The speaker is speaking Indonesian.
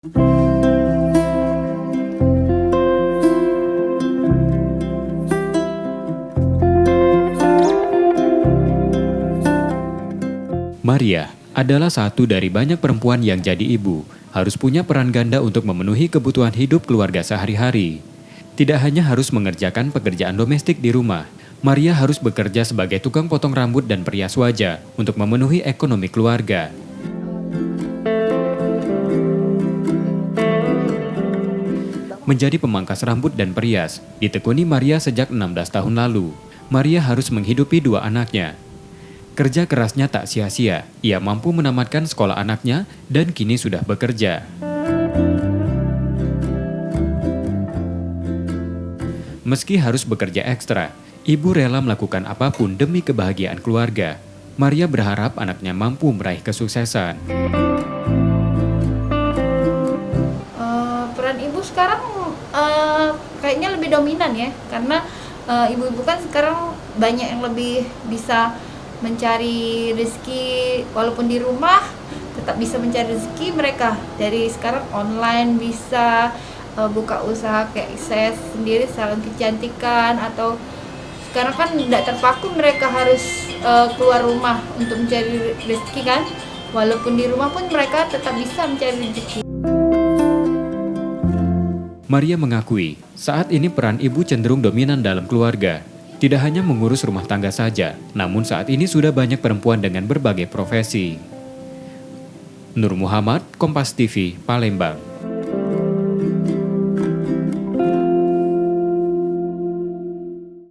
Maria adalah satu dari banyak perempuan yang jadi ibu, harus punya peran ganda untuk memenuhi kebutuhan hidup keluarga sehari-hari. Tidak hanya harus mengerjakan pekerjaan domestik di rumah, Maria harus bekerja sebagai tukang potong rambut dan perias wajah untuk memenuhi ekonomi keluarga. Menjadi pemangkas rambut dan perias, ditekuni Maria sejak 16 tahun lalu. Maria harus menghidupi dua anaknya. Kerja kerasnya tak sia-sia, ia mampu menamatkan sekolah anaknya dan kini sudah bekerja. Meski harus bekerja ekstra, ibu rela melakukan apapun demi kebahagiaan keluarga. Maria berharap anaknya mampu meraih kesuksesan. Peran ibu sekarang kayaknya lebih dominan ya, karena ibu-ibu kan sekarang banyak yang lebih bisa mencari rezeki walaupun di rumah, tetap bisa mencari rezeki mereka. Dari sekarang online bisa buka usaha kayak saya sendiri, salon kecantikan, atau sekarang kan tidak terpaku mereka harus keluar rumah untuk mencari rezeki kan. Walaupun di rumah pun mereka tetap bisa mencari rezeki. Maria mengakui, saat ini peran ibu cenderung dominan dalam keluarga. Tidak hanya mengurus rumah tangga saja, namun saat ini sudah banyak perempuan dengan berbagai profesi. Nur Muhammad, Kompas TV, Palembang.